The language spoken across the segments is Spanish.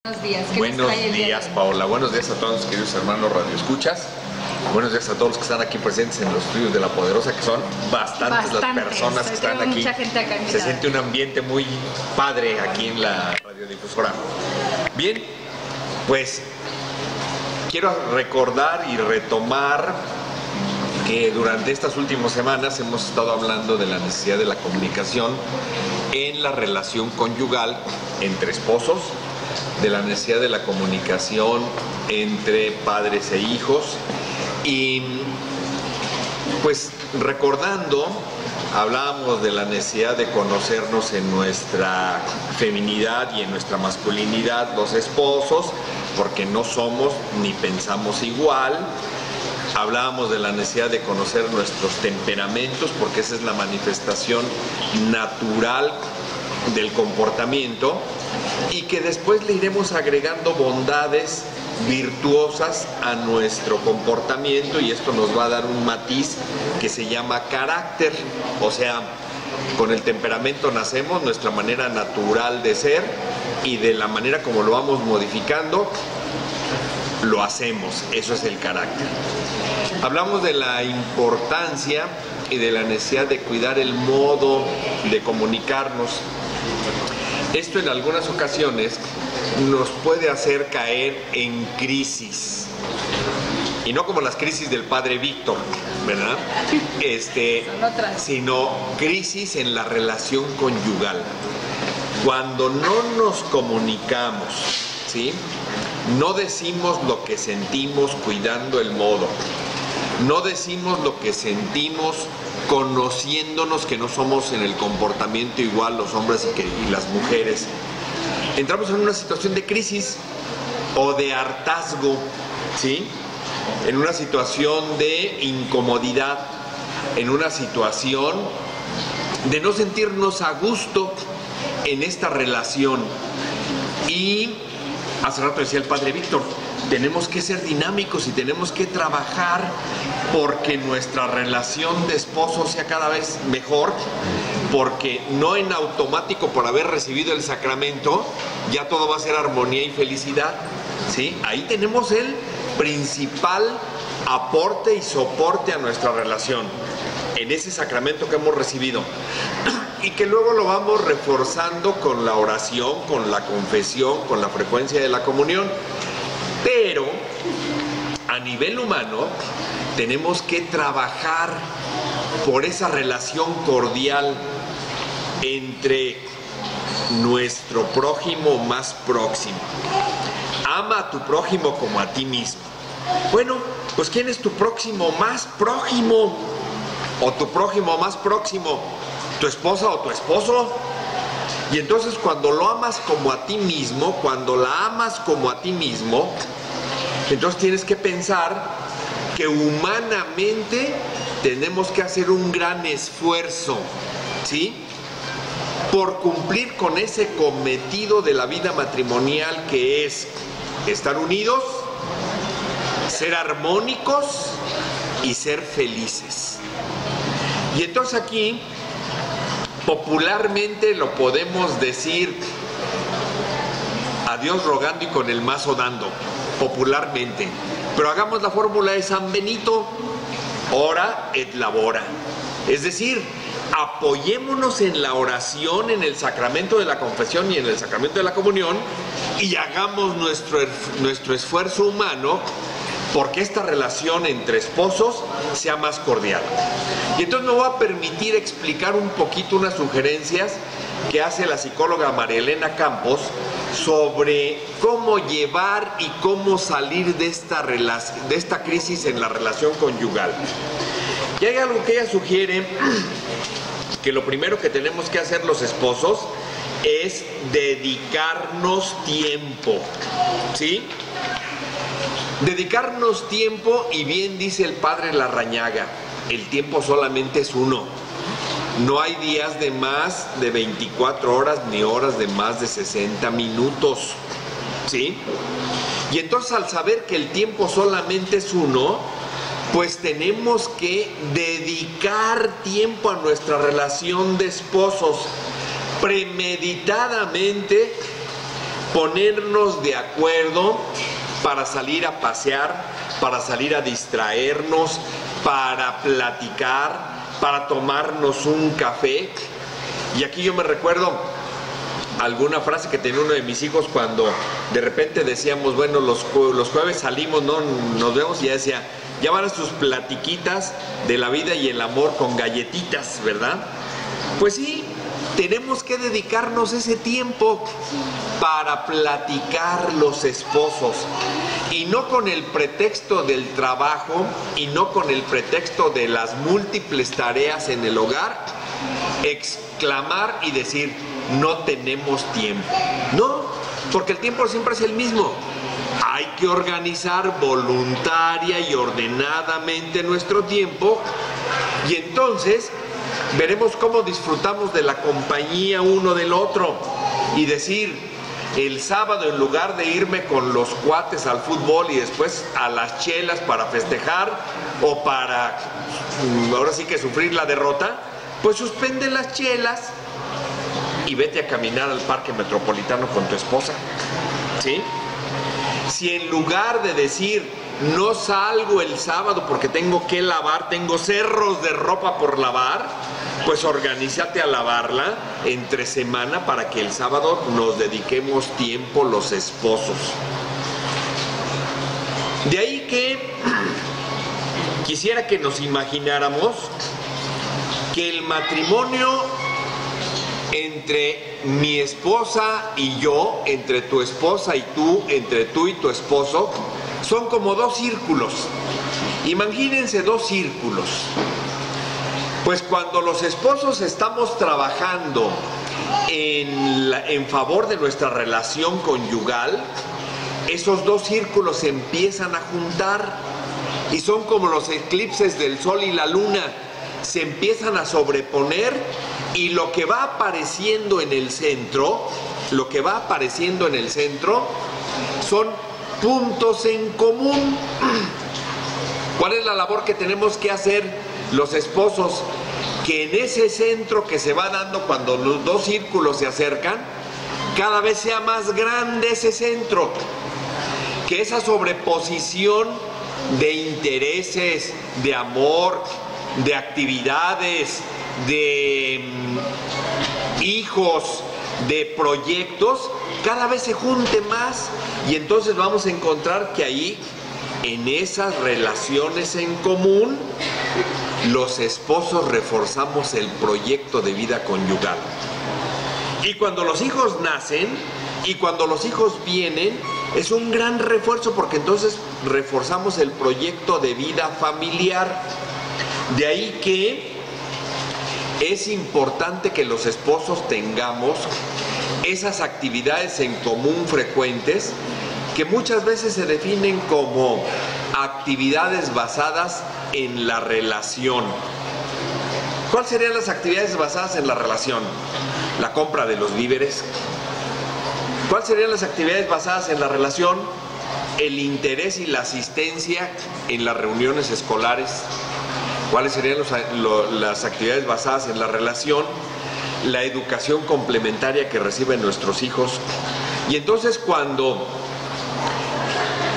Buenos días. Buenos días, Paola. Buenos días a todos los queridos hermanos radioescuchas. Buenos días a todos los que están aquí presentes en los estudios de La Poderosa, que son bastantes las personas que están aquí. Mucha gente acá. Se siente un ambiente muy padre aquí en la radiodifusora. Bien, pues quiero recordar y retomar que durante estas últimas semanas hemos estado hablando de la necesidad de la comunicación en la relación conyugal entre esposos, de la necesidad de la comunicación entre padres e hijos, y pues recordando, hablábamos de la necesidad de conocernos en nuestra feminidad y en nuestra masculinidad los esposos, porque no somos ni pensamos igual. Hablábamos de la necesidad de conocer nuestros temperamentos, porque esa es la manifestación natural del comportamiento, y que después le iremos agregando bondades virtuosas a nuestro comportamiento, y esto nos va a dar un matiz que se llama carácter. O sea, con el temperamento nacemos, nuestra manera natural de ser, y de la manera como lo vamos modificando, lo hacemos. Eso es el carácter. Hablamos de la importancia y de la necesidad de cuidar el modo de comunicarnos. Esto en algunas ocasiones nos puede hacer caer en crisis, y no como las crisis del padre Víctor, ¿verdad? Sino crisis en la relación conyugal. Cuando no nos comunicamos, ¿sí? No decimos lo que sentimos cuidando el modo. No decimos lo que sentimos conociéndonos que no somos en el comportamiento igual los hombres y las mujeres. Entramos en una situación de crisis o de hartazgo, ¿sí? En una situación de incomodidad, en una situación de no sentirnos a gusto en esta relación. Y hace rato decía el padre Víctor, tenemos que ser dinámicos y tenemos que trabajar porque nuestra relación de esposo sea cada vez mejor, porque no en automático por haber recibido el sacramento ya todo va a ser armonía y felicidad, ¿sí? Ahí tenemos el principal aporte y soporte a nuestra relación, en ese sacramento que hemos recibido, y que luego lo vamos reforzando con la oración, con la confesión, con la frecuencia de la comunión. Pero a nivel humano tenemos que trabajar por esa relación cordial entre nuestro prójimo más próximo. Ama a tu prójimo como a ti mismo. Bueno, pues ¿quién es tu próximo más prójimo? ¿O tu prójimo más próximo? ¿Tu esposa o tu esposo? Y entonces cuando lo amas como a ti mismo, cuando la amas como a ti mismo, entonces tienes que pensar que humanamente tenemos que hacer un gran esfuerzo, ¿sí? Por cumplir con ese cometido de la vida matrimonial, que es estar unidos, ser armónicos y ser felices. Y entonces aquí popularmente lo podemos decir: a Dios rogando y con el mazo dando, popularmente. Pero hagamos la fórmula de San Benito: ora et labora. Es decir, apoyémonos en la oración, en el sacramento de la confesión y en el sacramento de la comunión, y hagamos nuestro esfuerzo humano porque esta relación entre esposos sea más cordial. Y entonces me voy a permitir explicar un poquito unas sugerencias que hace la psicóloga María Elena Campos sobre cómo llevar y cómo salir de esta crisis en la relación conyugal. Y hay algo que ella sugiere, que lo primero que tenemos que hacer los esposos es dedicarnos tiempo, ¿sí? Dedicarnos tiempo, y bien dice el padre Larrañaga, el tiempo solamente es uno. No hay días de más de 24 horas ni horas de más de 60 minutos, ¿sí? Y entonces, al saber que el tiempo solamente es uno, pues tenemos que dedicar tiempo a nuestra relación de esposos premeditadamente, ponernos de acuerdo para salir a pasear, para salir a distraernos, para platicar, para tomarnos un café. Y aquí yo me recuerdo alguna frase que tenía uno de mis hijos cuando de repente decíamos, bueno, los jueves salimos, ¿no? Nos vemos, y ya decía, ya van a sus platiquitas de la vida y el amor con galletitas, ¿verdad? Pues sí, tenemos que dedicarnos ese tiempo para platicar los esposos, y no con el pretexto del trabajo y no con el pretexto de las múltiples tareas en el hogar, exclamar y decir, no tenemos tiempo. No, porque el tiempo siempre es el mismo. Hay que organizar voluntaria y ordenadamente nuestro tiempo, y entonces veremos cómo disfrutamos de la compañía uno del otro. Y decir, el sábado, en lugar de irme con los cuates al fútbol y después a las chelas para festejar o para, ahora sí que sufrir la derrota, pues suspende las chelas y vete a caminar al parque metropolitano con tu esposa, ¿sí? Si en lugar de decir, no salgo el sábado porque tengo que lavar, tengo cerros de ropa por lavar, pues organízate a lavarla entre semana para que el sábado nos dediquemos tiempo los esposos. De ahí que quisiera que nos imagináramos que el matrimonio entre mi esposa y yo, entre tu esposa y tú, entre tú y tu esposo, son como dos círculos. Imagínense dos círculos. Pues cuando los esposos estamos trabajando en favor de nuestra relación conyugal, esos dos círculos se empiezan a juntar y son como los eclipses del sol y la luna, se empiezan a sobreponer, y lo que va apareciendo en el centro, son puntos en común. ¿Cuál es la labor que tenemos que hacer los esposos? Que en ese centro que se va dando cuando los dos círculos se acercan, cada vez sea más grande ese centro, que esa sobreposición de intereses, de amor, de actividades, de hijos, de proyectos, cada vez se junte más, y entonces vamos a encontrar que ahí, en esas relaciones en común, los esposos reforzamos el proyecto de vida conyugal. Y cuando los hijos nacen y cuando los hijos vienen, es un gran refuerzo, porque entonces reforzamos el proyecto de vida familiar. De ahí que es importante que los esposos tengamos esas actividades en común frecuentes, que muchas veces se definen como actividades basadas en la relación. ¿Cuáles serían las actividades basadas en la relación? La compra de los víveres. ¿Cuáles serían las actividades basadas en la relación? El interés y la asistencia en las reuniones escolares. ¿Cuáles serían las actividades basadas en la relación? La educación complementaria que reciben nuestros hijos. Y entonces, cuando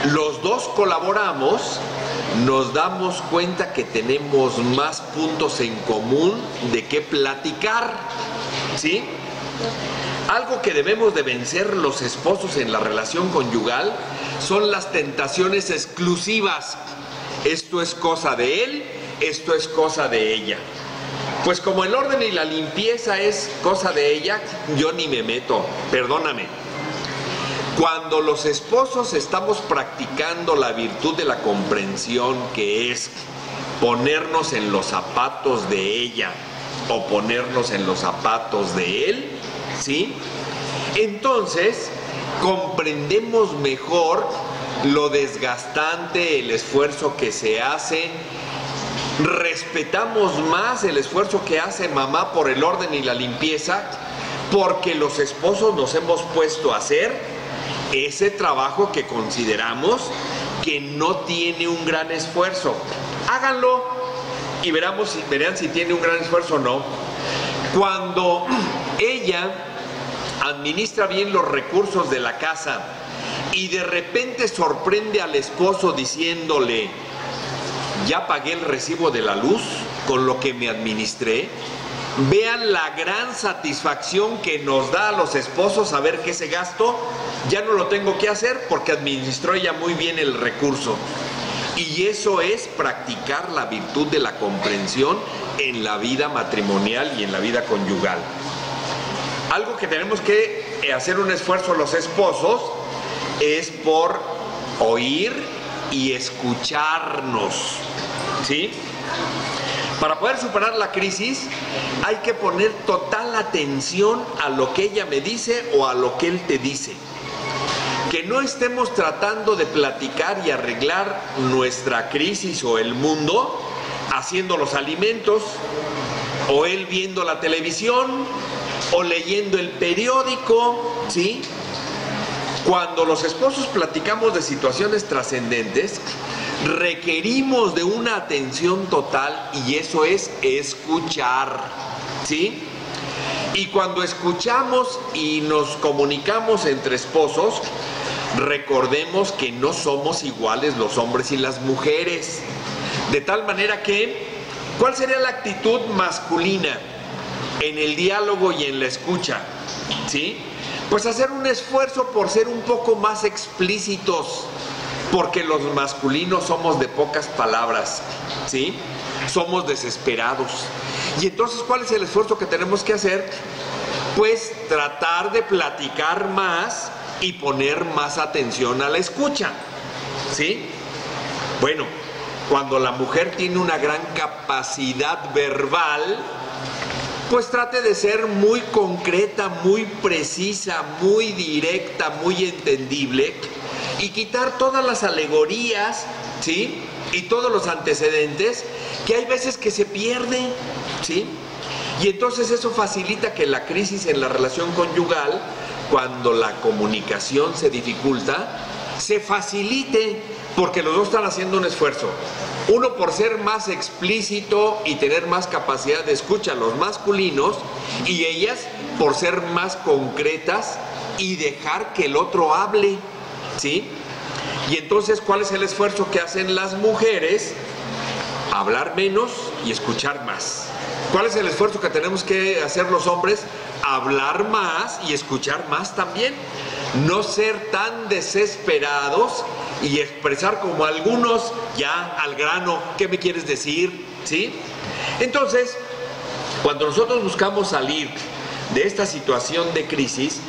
los dos colaboramos, nos damos cuenta que tenemos más puntos en común de qué platicar, ¿sí? Algo que debemos de vencer los esposos en la relación conyugal son las tentaciones exclusivas. Esto es cosa de él, esto es cosa de ella. Pues como el orden y la limpieza es cosa de ella, yo ni me meto, perdóname. Cuando los esposos estamos practicando la virtud de la comprensión, que es ponernos en los zapatos de ella o ponernos en los zapatos de él, ¿sí? Entonces comprendemos mejor lo desgastante, el esfuerzo que se hace. Respetamos más el esfuerzo que hace mamá por el orden y la limpieza, porque los esposos nos hemos puesto a hacer ese trabajo que consideramos que no tiene un gran esfuerzo. Háganlo y verán si tiene un gran esfuerzo o no. Cuando ella administra bien los recursos de la casa y de repente sorprende al esposo diciéndole: ya pagué el recibo de la luz con lo que me administré. Vean la gran satisfacción que nos da a los esposos saber que ese gasto ya no lo tengo que hacer porque administró ella muy bien el recurso. Y eso es practicar la virtud de la comprensión en la vida matrimonial y en la vida conyugal. Algo que tenemos que hacer un esfuerzo los esposos es por oír y escucharnos, ¿sí? Para poder superar la crisis hay que poner total atención a lo que ella me dice o a lo que él te dice. Que no estemos tratando de platicar y arreglar nuestra crisis o el mundo haciendo los alimentos, o él viendo la televisión, o leyendo el periódico, ¿sí? Cuando los esposos platicamos de situaciones trascendentes, requerimos de una atención total y eso es escuchar, ¿sí? Y cuando escuchamos y nos comunicamos entre esposos, recordemos que no somos iguales los hombres y las mujeres. De tal manera que, ¿cuál sería la actitud masculina en el diálogo y en la escucha? ¿Sí? Pues hacer un esfuerzo por ser un poco más explícitos, porque los masculinos somos de pocas palabras, ¿sí? Somos desesperados. Y entonces, ¿cuál es el esfuerzo que tenemos que hacer? Pues tratar de platicar más y poner más atención a la escucha, ¿sí? Bueno, cuando la mujer tiene una gran capacidad verbal, pues trate de ser muy concreta, muy precisa, muy directa, muy entendible y quitar todas las alegorías, ¿sí? Y todos los antecedentes que hay veces que se pierden, ¿sí? Y entonces eso facilita que la crisis en la relación conyugal, cuando la comunicación se dificulta, se facilite, porque los dos están haciendo un esfuerzo. Uno por ser más explícito y tener más capacidad de escucha, los masculinos, y ellas por ser más concretas y dejar que el otro hable, ¿sí? Y entonces, ¿cuál es el esfuerzo que hacen las mujeres? Hablar menos y escuchar más. ¿Cuál es el esfuerzo que tenemos que hacer los hombres? Hablar más y escuchar más también. No ser tan desesperados y expresar como algunos ya al grano, ¿qué me quieres decir? ¿Sí? Entonces, cuando nosotros buscamos salir de esta situación de crisis,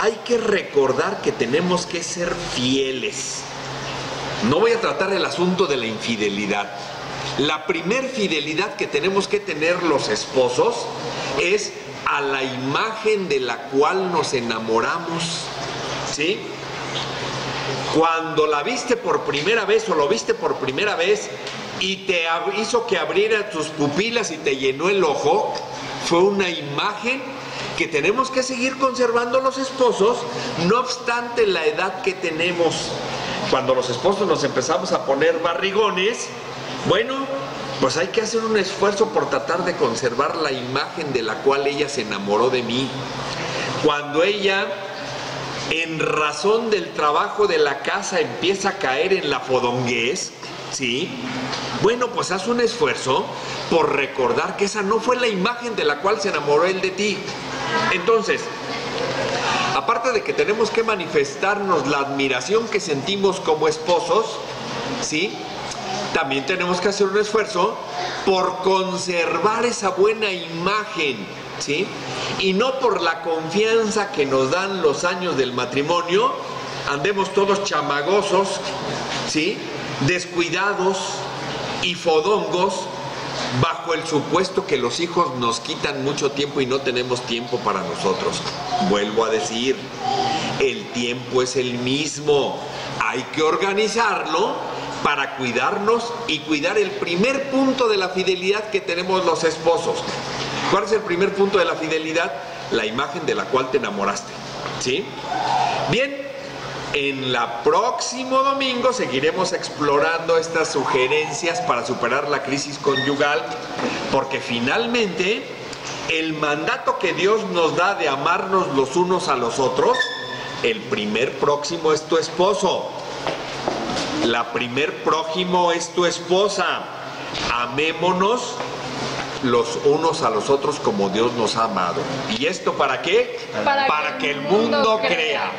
hay que recordar que tenemos que ser fieles. No voy a tratar el asunto de la infidelidad. La primer fidelidad que tenemos que tener los esposos es a la imagen de la cual nos enamoramos, ¿sí? Cuando la viste por primera vez o lo viste por primera vez y te hizo que abriera tus pupilas y te llenó el ojo, fue una imagen que tenemos que seguir conservando los esposos, no obstante la edad que tenemos. Cuando los esposos nos empezamos a poner barrigones, bueno, pues hay que hacer un esfuerzo por tratar de conservar la imagen de la cual ella se enamoró de mí. Cuando ella, en razón del trabajo de la casa, empieza a caer en la fodonguez, ¿sí? Bueno, pues haz un esfuerzo por recordar que esa no fue la imagen de la cual se enamoró él de ti. Entonces, aparte de que tenemos que manifestarnos la admiración que sentimos como esposos, ¿sí? También tenemos que hacer un esfuerzo por conservar esa buena imagen, ¿sí? Y no por la confianza que nos dan los años del matrimonio, andemos todos chamagosos, ¿sí? Descuidados y fodongos, bajo el supuesto que los hijos nos quitan mucho tiempo y no tenemos tiempo para nosotros. Vuelvo a decir, el tiempo es el mismo, hay que organizarlo para cuidarnos y cuidar el primer punto de la fidelidad que tenemos los esposos. ¿Cuál es el primer punto de la fidelidad? La imagen de la cual te enamoraste, ¿sí? Bien, en el próximo domingo seguiremos explorando estas sugerencias para superar la crisis conyugal, porque finalmente el mandato que Dios nos da de amarnos los unos a los otros, el primer prójimo es tu esposo. La primer prójimo es tu esposa. Amémonos los unos a los otros como Dios nos ha amado. ¿Y esto para qué? Para que el mundo crea.